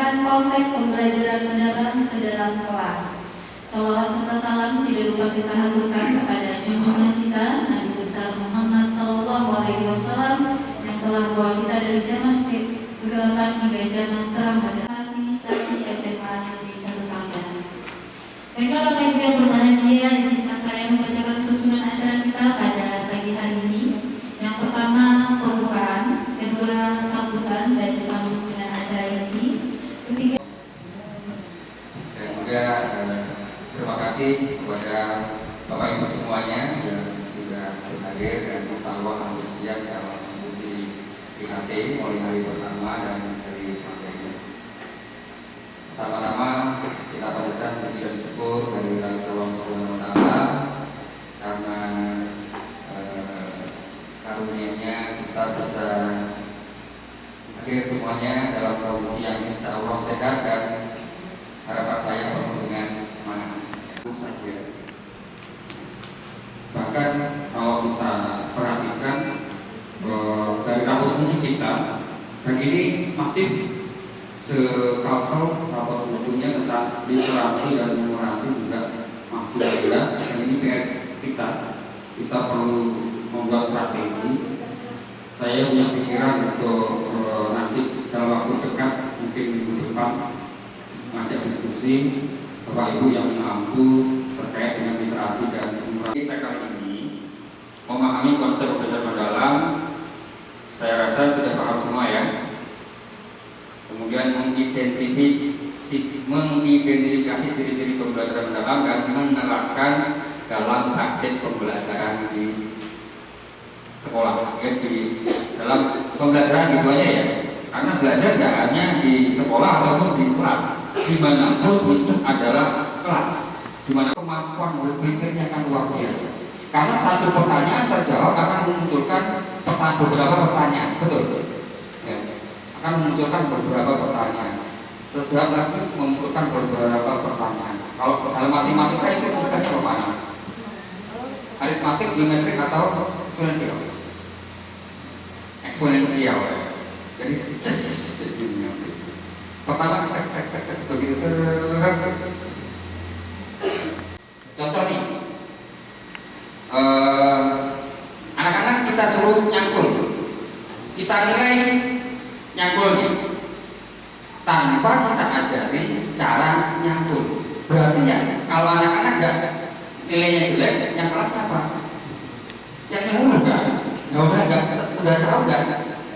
mengajarkan konsep pembelajaran mendalam ke dalam kelas. Salawat serta salam tidak lupa kita haturkan kepada junjungan kita Nabi besar Muhammad SAW yang telah membawa kita dari zaman kegelapan hingga zaman terang pada administrasi SMA Negeri 1 Tanggerang. Baiklah Bapak Ibu yang berbahagia, izinkan saya membacakan susunan acara kita pada pagi hari ini. Yang pertama pembukaan, kedua sambutan dan disambung dengan acara inti, ketiga. Dan juga terima kasih kepada Bapak Ibu semuanya yang sudah hadir dan insya Allah antusias dalam mengikuti IHT mulai hari pertama dan hari materi. Pertama-tama kita panjatkan puji dan syukur dari Allah Subhanahu wa Ta'ala karena karunia-Nya kita bisa hadir semuanya dalam kondisi yang insya Allah sehat dan harapan saya penuh dengan semangat saja. Bahkan kalau kita perhatikan dari rapor umum kita dan ini masih sekalsel rapor umumnya tentang literasi dan numerasi juga masih ada dan ini PR kita perlu membuat strategi. Saya punya pikiran untuk nanti dalam waktu dekat mungkin minggu depan ngajak diskusi Bapak Ibu yang mampu terkait dengan literasi dan numerasi. Kita kali ini memahami konsep belajar mendalam. Saya rasa sudah paham semua ya. Kemudian mengidentifikasi ciri-ciri pembelajaran mendalam dan menerapkan dalam praktik pembelajaran di sekolah. Ya, di dalam pembelajaran gitu aja ya. Karena belajar nggak hanya di sekolah ataupun di kelas, dimanapun itu adalah kelas. Dimana kemampuan berpikirnya akan luar biasa. Karena satu pertanyaan terjawab akan memunculkan beberapa pertanyaan, betul? Ya, akan memunculkan beberapa pertanyaan. Terjawab lagi memunculkan beberapa pertanyaan. Kalau dalam matematika itu istilahnya kemana? Aritmatik, geometrik atau eksponensial? Eksponensial. Jadi pertama begitu contoh nih, anak-anak kita suruh nyangkul, kita nilai nyangkulnya tanpa kita ajari cara nyangkul. Berarti ya kalau anak-anak nggak nilainya jelek, yang salah siapa? Yang nyuruh kan? Udah tahu nggak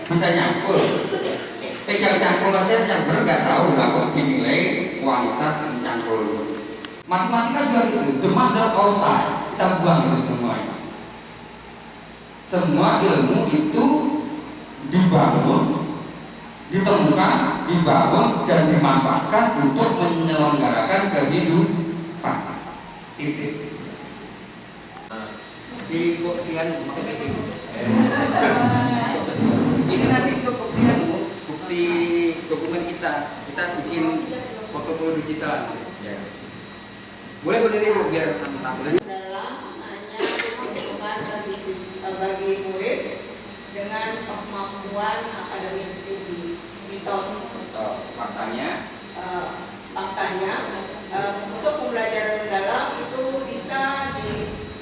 bisa nyangkul, pegang cangkul aja yang benar nggak tahu lah kok dinilai kualitas cangkul. Matematika juga gitu, the mother of science, kita buang itu semua. Semua ilmu itu dibangun, ditemukan, dibangun dan dimanfaatkan untuk menyelenggarakan kehidupan. Titik. Di buktian ini nanti untuk bukti dokumen kita bikin portofolio digital. Ya. Boleh berdiri Bu biar tampilannya. Dalam hanya pertemuan bagi murid dengan kemampuan akademik tinggi. Mitos. Faktanya. Untuk pembelajaran mendalam itu bisa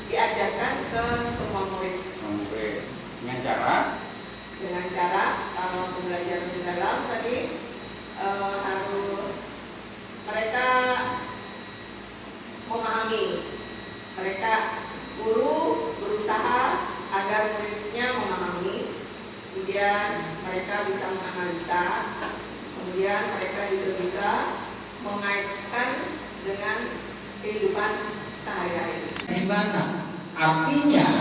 diajarkan ke semua murid. Dengan cara kalau pembelajaran mendalam tadi harus mereka memahami, guru berusaha agar muridnya memahami, kemudian mereka bisa menganalisa, kemudian mereka juga bisa mengaitkan dengan kehidupan sehari-hari. Gimana? Artinya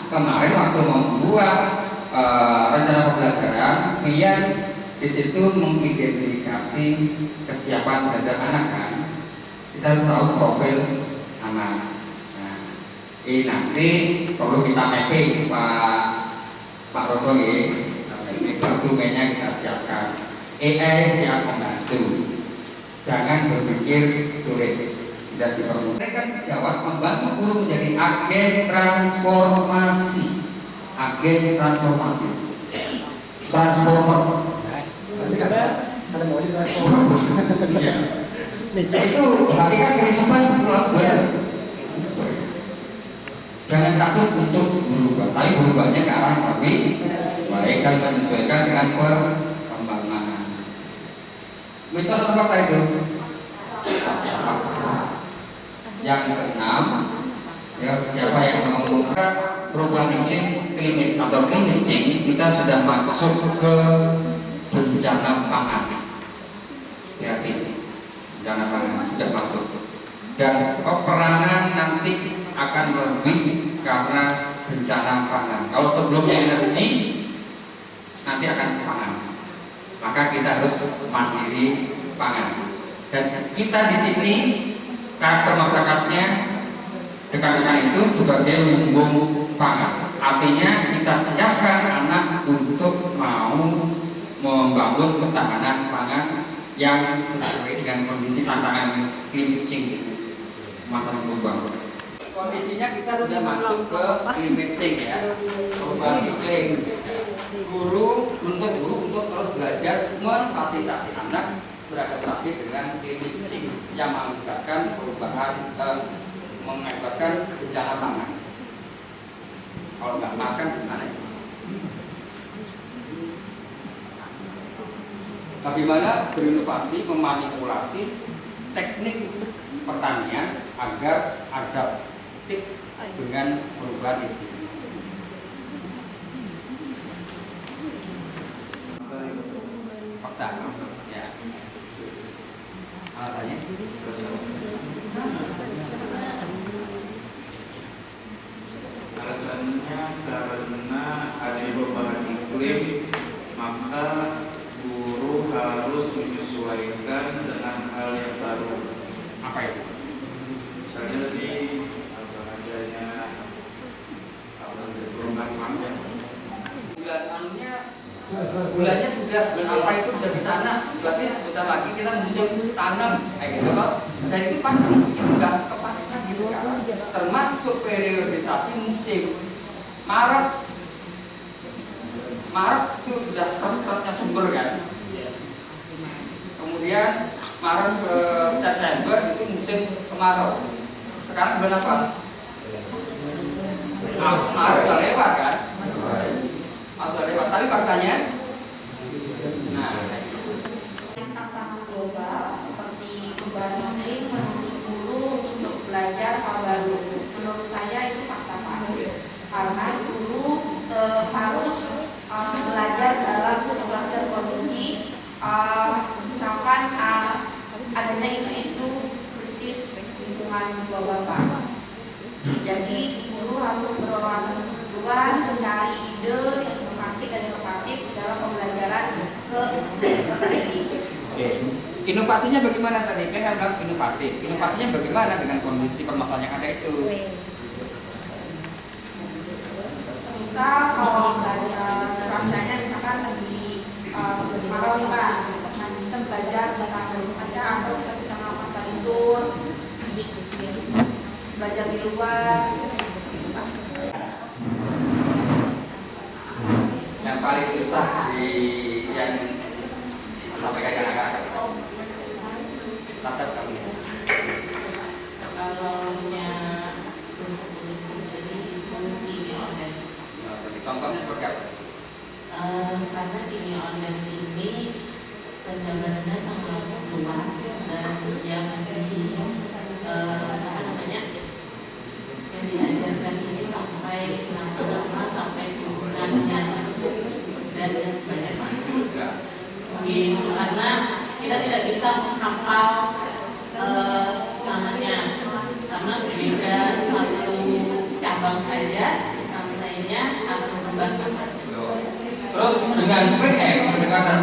kemarin waktu membuat rencana pembelajaran, biar di situ mengidentifikasi kesiapan belajar anak kan. Kita tahu profil anak. Nah, ini nanti perlu kita mapping Pak Roso ini dokumennya kita siapkan. AI siap membantu. Jangan berpikir sulit. Tidak dipermudah sejawat membantu guru menjadi agen transformasi. Transformer. Nanti ada mau di transformer. Iya. Itu hakikat kehidupan selalu baru. Jangan takut untuk berubah, tapi berubahnya ke arah yang lebih baik dan menyesuaikan dengan perkembangan. Mitos apa fakta itu? Yang keenam, ya, siapa yang mengumumkan perubahan iklim atau climate change, kita sudah masuk ke bencana pangan. Hati-hati, bencana pangan sudah masuk. Dan peranan nanti akan lebih karena bencana pangan. Kalau sebelumnya energi, nanti akan pangan. Maka kita harus mandiri pangan. Dan kita di sini karakter masyarakatnya dekat-dekat itu sebagai lumbung pangan. Artinya kita siapkan anak untuk mau membangun ketahanan pangan yang sesuai dengan kondisi tantangan climate change, masalah global. Kondisinya kita sudah masuk ke climate change ya, perubahan iklim. Guru untuk terus belajar memfasilitasi anak beradaptasi dengan climate change yang mengakibatkan perubahan, mengakibatkan bencana pangan. Kalau nggak makan gimana? Bagaimana berinovasi memanipulasi teknik pertanian agar adaptif dengan perubahan iklim. Fakta, ya. Alasannya? Alasannya karena ada perubahan iklim, maka guru harus menyesuaikan dengan hal yang baru. Apa itu? Misalnya di adanya perubahan panjang. Bulannya sudah, bulan apa itu sudah di sana. Berarti sebentar lagi kita musim tanam, gitu Pak. Dan itu pasti itu nggak kepake lagi sekarang. Termasuk periodisasi musim. Maret itu sudah serat-seratnya sumber kan. Kemudian Maret ke September itu musim kemarau. Sekarang bulan apa? Maret sudah lewat kan? Sudah lewat. Tapi faktanya, nah, tantangan global seperti perubahan iklim menuntut guru untuk belajar hal baru. Menurut saya itu fakta Pak. Karena guru harus belajar dalam situasi dan kondisi, misalkan adanya isu-isu krisis lingkungan global Pak. Jadi guru harus berwawasan luas, mencari ide, inovasi dan inovatif dalam pembelajaran ke peserta didik. Oke. Inovasinya bagaimana tadi? Kan bilang inovatif. Inovasinya bagaimana dengan kondisi permasalahan yang ada itu? Misal kalau cuacanya misalkan lagi kemarau nih Pak, nah kita belajar tentang aja atau kita bisa melakukan study tour, belajar di luar. Yang paling susah di yang sampai ke anak-anak tatap kami. Kalau sendiri kimia organik. Contohnya seperti apa? Karena kimia organik ini penjabarannya sangat luas dan yang yang diajarkan ini sampai lama sampai turunannya dan banyak banget. Karena kita tidak bisa menghafal namanya karena beda satu cabang saja lainnya akan berubah. Terus dengan PM pendekatan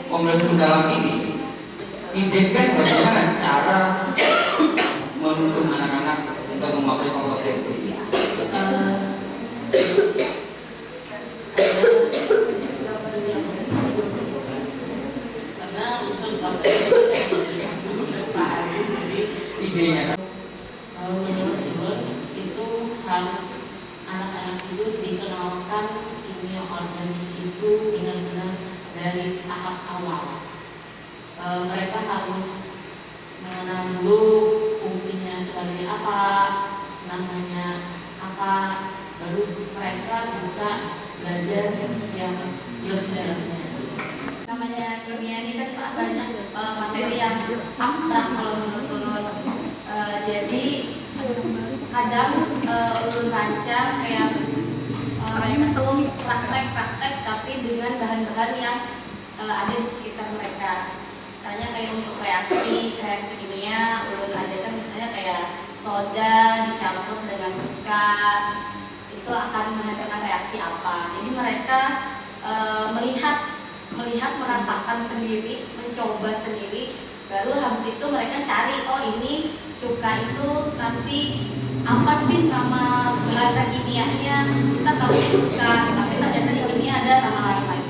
pembelajaran mendalam ini, ide kan bagaimana cara menuntun anak-anak untuk memasuki kompetensi. Karena untuk proses jadi Idenya menurut Ibu itu harus anak-anak itu dikenalkan kimia organik itu benar-benar dari tahap awal. mereka harus mengenal dulu fungsinya sebagai apa, namanya apa, baru mereka bisa belajar yang lebih dalamnya. Namanya kimia ini kan banyak materi yang abstrak kalau menurut Ulun. Jadi kadang Ulun rancang kayak mereka tuh praktek tapi dengan bahan-bahan yang ada di sekitar mereka. Misalnya kayak untuk reaksi kimia, Ulun ajarkan misalnya kayak soda dicampur dengan cuka, itu akan menghasilkan reaksi apa. Jadi mereka melihat, merasakan sendiri, mencoba sendiri, baru habis itu mereka cari, oh ini cuka itu nanti apa sih nama bahasa kimianya, kita tahu cuka, tapi ternyata di kimia ada nama lain lagi.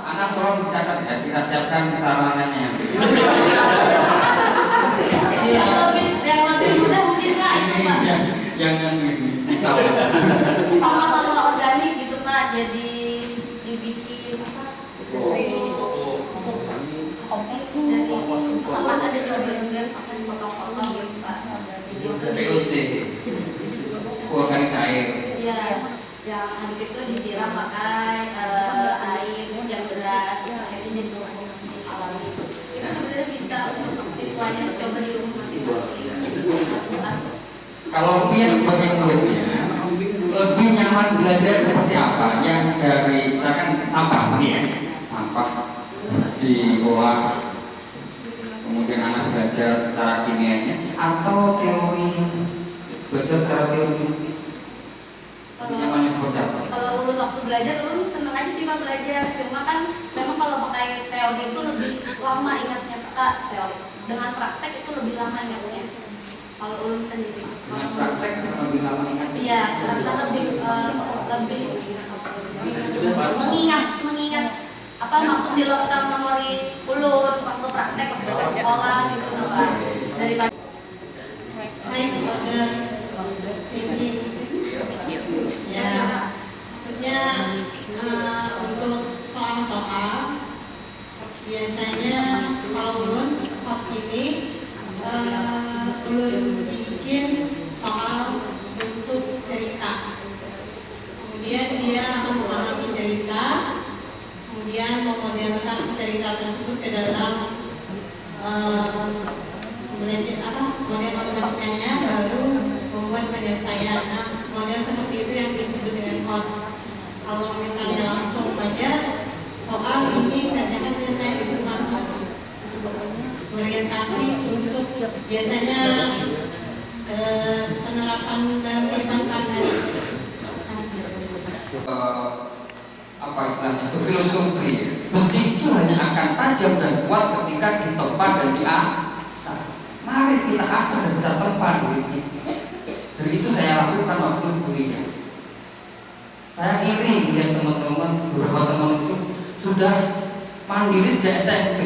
Anak tolong dicatat ya, kita siapkan sarananya. yang lebih mudah mungkin Pak itu Pak. Yang tahu. Sama-sama organik gitu Pak, jadi dibikin apa? Jadi akan ada juga akan potong-potong gitu Pak. POC, organik cair. Iya, yang habis itu disiram pakai air yang deras, akhirnya jadi alami. Itu sebenarnya bisa untuk siswanya coba di rumah masing-masing. Kalau Pian sebagai muridnya lebih nyaman belajar seperti apa? Yang dari misalkan sampah nih ya, sampah diolah, kemudian anak belajar secara kimianya atau teori, belajar secara teoris. Nyamannya seperti apa? Kalau Ulun waktu belajar, Ulun seneng aja sih Pak belajar. Cuma kan memang kalau pakai teori itu lebih lama ingatnya Pak, teori. Dengan praktek itu lebih lama ingatnya. Kalau Ulun sendiri. Dengan praktek lebih lama ingat. Iya, karena lebih mengingat apa masuk di lokal memori Ulun waktu praktek waktu sekolah gitu Pak. Daripada Hai keluarga tinggi. Ya, maksudnya untuk soal-soal biasanya kalau Ulun waktu ini Ulun bikin soal bentuk cerita. Kemudian dia harus memahami cerita, kemudian memodelkan cerita tersebut ke dalam model matematikanya, baru membuat penyelesaian. Nah, model seperti itu yang disebut dengan hot. Kalau misalnya langsung aja soal ini kerjakan penyelesaian itu orientasi untuk biasanya penerapan dalam kehidupan sehari-hari. Apa istilahnya, berfilosofi. Besi itu hanya akan tajam dan kuat ketika ditempa dan diasah. Mari kita asah dan kita tempa diri kita. Dan itu saya lakukan waktu kuliah. Saya iri melihat teman-teman, beberapa teman itu sudah mandiri sejak SMP.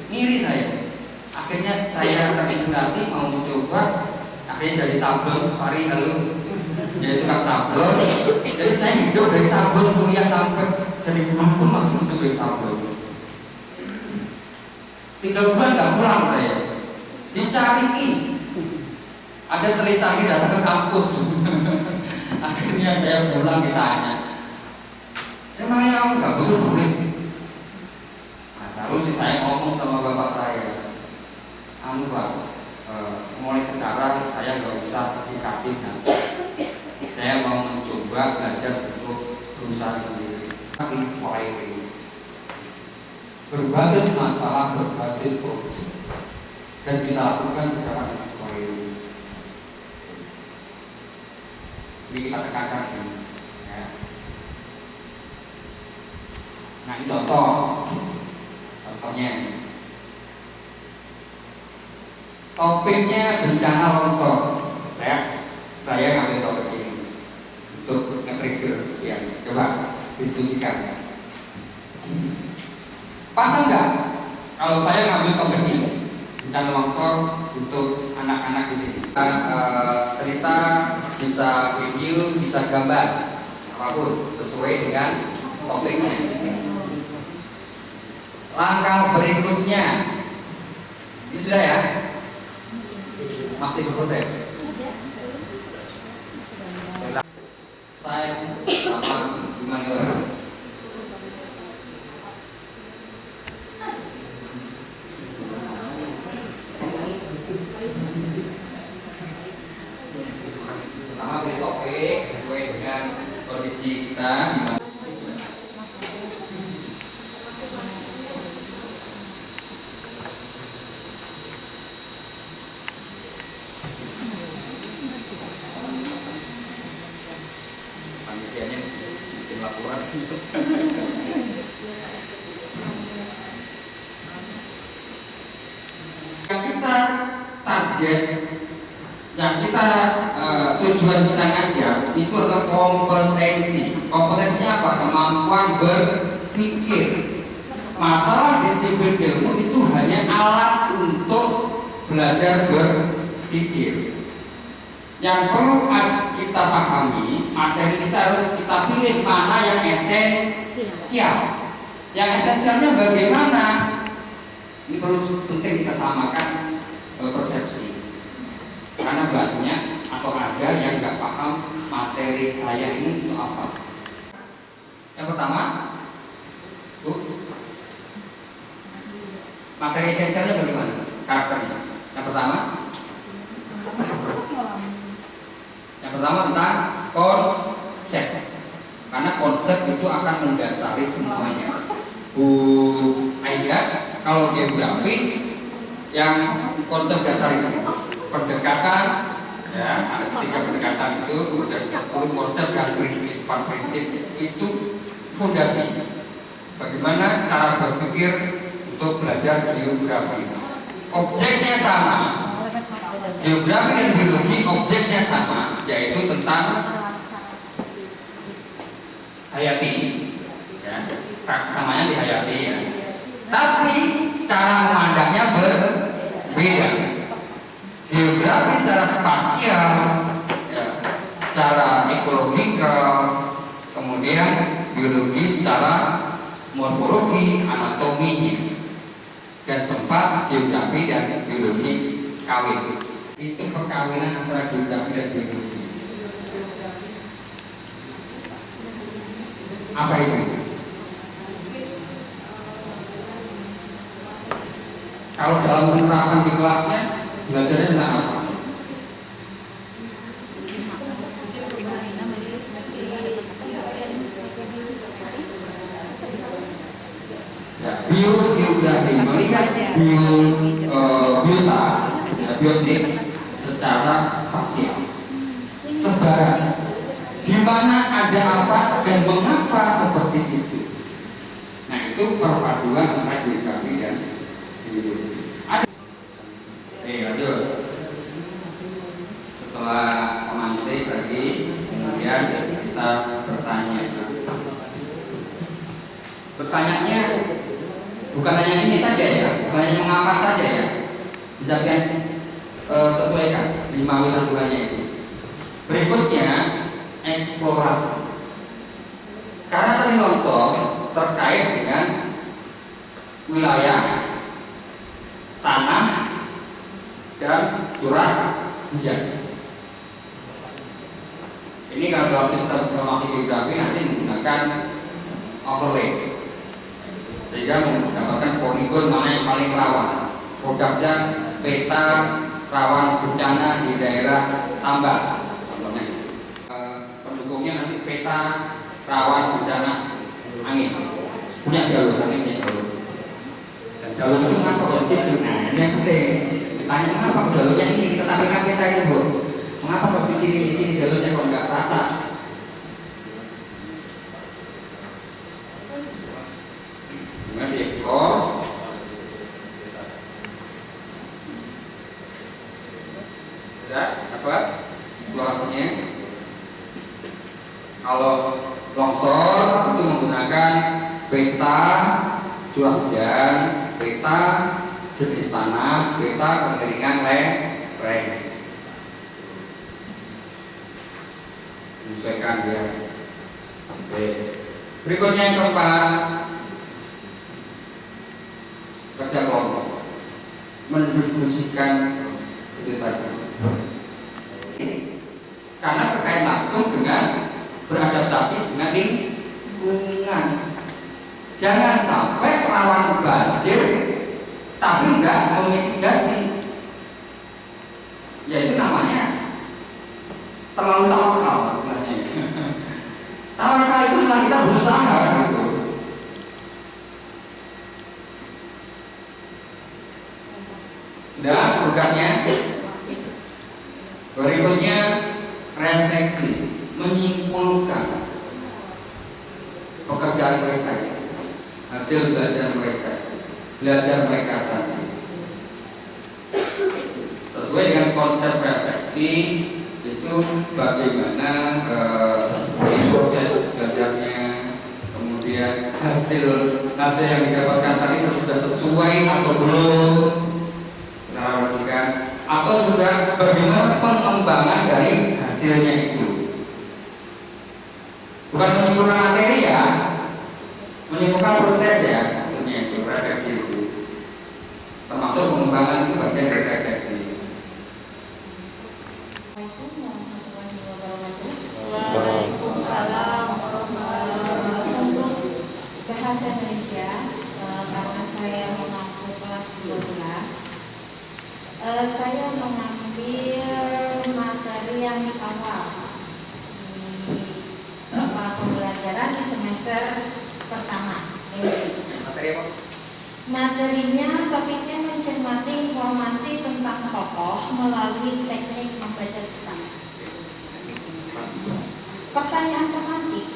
Iri saya. Akhirnya saya terinspirasi mau mencoba. Akhirnya dari sablon, Pari halo, jadi tukang sablon. Jadi saya hidup dari sablon kuliah sampai jadi guru pun masih hidup dari sablon. 3 bulan nggak pulang saya. Dicari, ada tulisan datang ke kampus. Akhirnya saya pulang ditanya, emangnya kamu nggak butuh duit? Nah, terus saya ngomong sama bapak saya, anu Pak, mulai sekarang saya nggak usah dikasih jatah. Saya mau mencoba belajar untuk berusaha sendiri. Tapi berbasis masalah, berbasis produksi, dan kita lakukan secara inquiry. Jadi kita tekankan ini. Ya. Nah ini contohnya. Topiknya bencana longsor. Saya ngambil topik ini untuk nge-trigger ya. Coba diskusikan. Pas enggak kalau saya ngambil topik ini bencana longsor untuk anak-anak di sini? Cerita bisa video, bisa gambar, apapun sesuai dengan topiknya. Langkah berikutnya, ini sudah ya, masih berproses. Saya sama gimana? Pertama pilih topik sesuai dengan kondisi kita. Panitianya bikin laporan. Yang kita target, yang kita tujuan kita ngajak itu adalah kompetensi. Kompetensinya apa? Kemampuan berpikir. Masalah disiplin ilmu itu hanya alat untuk belajar berpikir. Yang perlu kita pahami, materi kita harus kita pilih mana yang esensial. Yang esensialnya bagaimana? Ini perlu penting kita samakan persepsi. Karena banyak atau ada yang nggak paham materi saya ini untuk apa. Yang pertama, materi esensialnya bagaimana? Karakternya. Yang pertama tentang konsep. Karena konsep itu akan mendasari semuanya. Bu Aida, kalau geografi yang konsep dasar itu pendekatan, ya ada 3 pendekatan itu, kemudian 10 konsep dan prinsip itu fondasi. Bagaimana cara berpikir untuk belajar geografi? Objeknya sama. Geografi dan biologi objeknya sama, yaitu tentang hayati, ya, samanya di hayati ya. Tapi cara memandangnya berbeda. Geografi secara spasial, ya, secara ekologikal, kemudian biologi secara morfologi, anatominya, dan sempat geografi dan biologi kawin. Itu perkawinan antara geografi dan biologi. Apa itu? Kalau dalam penerapan di kelasnya belajarnya tentang apa? Ya, biogeografi melihat biota, ya, biotik secara spasial, sebaran, di mana ada apa dan mengapa seperti itu. Nah, itu perpaduan antara geografi dan biologi. Lanjut. Setelah mengamati lagi, kemudian kita bertanya. Bertanyanya bukan hanya ini saja ya, bukan hanya mengapa saja ya. Bisa kan sesuaikan 5W1-nya itu. Berikutnya eksplorasi. Karena tadi longsor terkait dengan wilayah tanah dan curah hujan. Ini kalau dalam sistem informasi geografi nanti menggunakan overlay, sehingga mendapatkan poligon mana yang paling rawan. Produknya peta rawan bencana di daerah tambak, contohnya. Pendukungnya nanti peta rawan bencana angin. Punya jalur, nanti punya jalur. Dan jalur itu apa kok di situ? Nah, ini yang penting. Tanya mengapa jalurnya ini kita tampilkan peta itu, Bu? Mengapa kok di sini jalurnya kok nggak rata? Kemudian dieksplor. Sudah dapat eksplorasinya. Kalau longsor itu menggunakan peta curah hujan, peta jenis tanah, peta kemiringan lereng. Menyesuaikan ya. Oke. Berikutnya yang keempat, mendiskusikan itu tadi. Karena terkait langsung dengan beradaptasi dengan lingkungan. Jangan sampai rawan banjir tapi enggak memitigasi. Ya itu namanya terlalu tawakal istilahnya. Tawakal itu setelah kita berusaha gitu. Dan programnya berikutnya refleksi, menyimpulkan pekerjaan mereka, hasil belajar mereka tadi sesuai dengan konsep refleksi itu bagaimana proses belajarnya, kemudian hasil yang didapatkan tadi sudah sesuai atau belum, kita pastikan, atau juga bagaimana pengembangan dari hasilnya itu. Bukan menyimpulkan materi ya, menyimpulkan proses ya, maksudnya itu refleksi itu. Termasuk pengembangan itu bagian dari refleksi. Waalaikumsalam warahmatullahi wabarakatuh. Untuk bahasa Indonesia, karena saya mengaku kelas 12, saya mengambil materi yang awal di pembelajaran di semester pertama. Materi apa? Materinya, topiknya mencermati informasi tentang tokoh melalui teknik membaca cetak. Pertanyaan tematik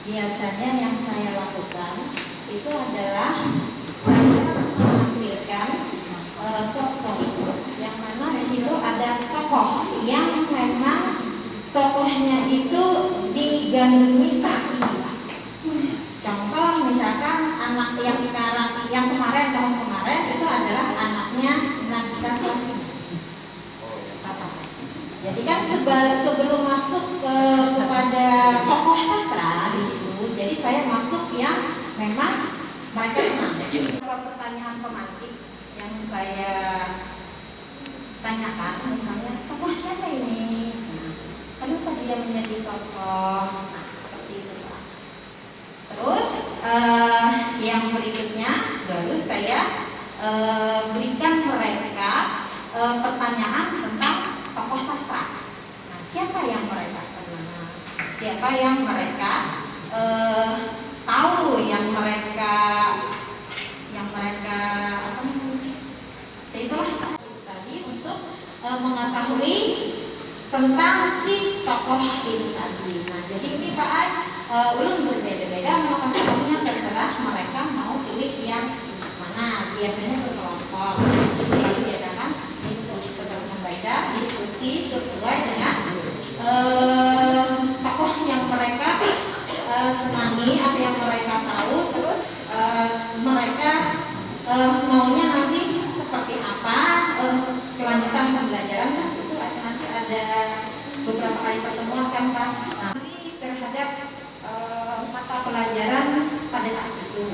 biasanya yang saya lakukan itu adalah saya menampilkan tokoh yang mana di situ ada tokoh yang memang tokohnya itu digandrungi saat ini. Contoh misalkan anak yang sekarang, yang tahun kemarin itu adalah anaknya Nagita Slavina. Jadi kan sebelum masuk kepada tokoh sastra di situ, jadi saya masuk yang memang mereka senang. Pertanyaan pemantik yang saya tanyakan, misalnya tokoh siapa ini? Nah, kenapa dia menjadi tokoh? Nah, seperti itu Pak. Terus yang berikutnya baru saya berikan mereka pertanyaan tentang tokoh sastra. Nah, siapa yang mereka kenal? Siapa yang mereka tahu? Yang mereka apa namanya? Itulah tadi untuk mengetahui tentang si tokoh ini tadi. Nah, jadi ini Pak ulun berbeda-beda melakukan tokohnya, terserah mereka mau pilih yang mana. Biasanya berkelompok. Situ diadakan diskusi setelah membaca, diskusi sesuai dengan tokoh yang mereka senangi atau yang mereka tahu. Terus mereka maunya nanti seperti apa kelanjutan pembelajaran, kan itu nanti ada beberapa kali pertemuan kan Pak. Nah, terhadap mata pelajaran pada saat itu.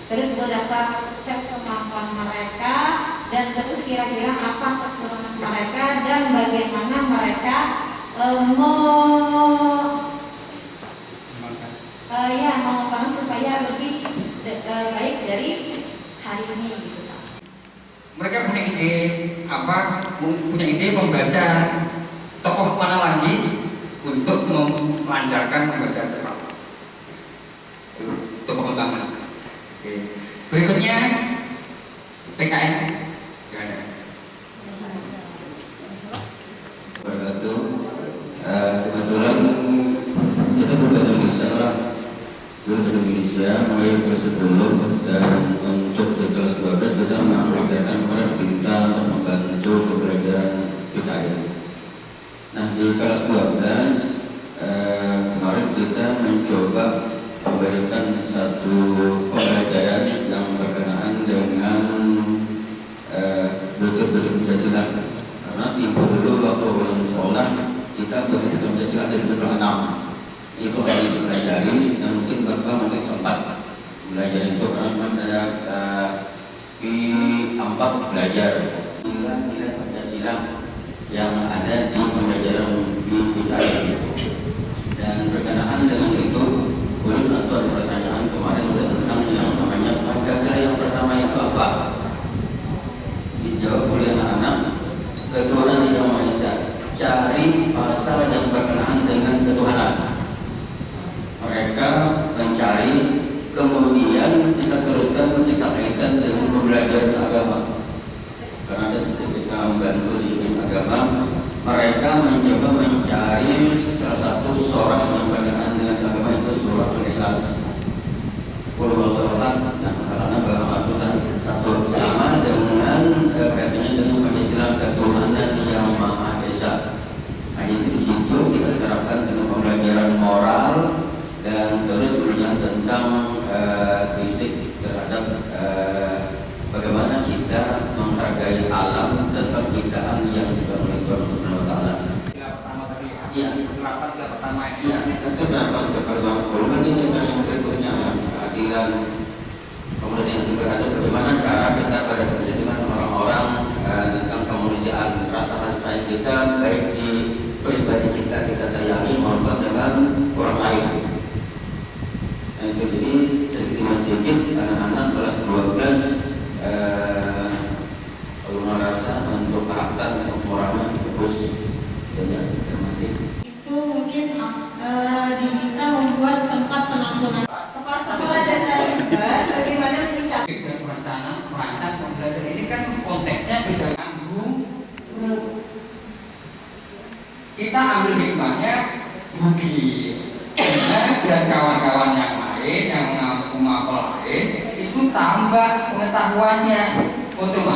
Terus beberapa set kemampuan mereka dan terus kira-kira apa kekurangan mereka dan bagaimana mereka mengembangkan supaya lebih baik dari hari ini gitu Pak. Mereka punya ide apa? Punya ide membaca tokoh mana lagi untuk melancarkan pembacaan cepat. Itu pengembangan. Oke. Berikutnya PKN. Gak ada. Kebetulan kita berbahasa Indonesia orang berbahasa Indonesia mulai kelas 10 dan untuk di kelas 12 kita mengajarkan kepada kita untuk membantu pembelajaran PKN. Nah di kelas 12 kemarin kita mencoba memberikan satu pembelajaran yang berkenaan dengan butir-butir Pancasila. Karena tipe dulu waktu belum sekolah kita butir Pancasila dari kelas 6 itu harus dipelajari dan mungkin Bapak mungkin sempat belajar itu karena ada P4 belajar menanamkan pada kebersihan orang-orang tentang kemanusiaan, rasa kasih sayang kita baik di pribadi kita sayangi maupun dengan orang lain. Nah, itu jadi sedikit demi sedikit anak-anak kelas 12 kalau merasa untuk karakter, untuk moralnya bagus. Ya, terima kasih. Itu mungkin diminta membuat tempat penampungan. Kepala sekolah dan narasumber bagaimana menyikapi merancang pembelajaran ini kan konteksnya beda dengan guru. Kita ambil hikmahnya Budi dan kawan-kawan yang lain yang mengaku lain itu tambah pengetahuannya otomatis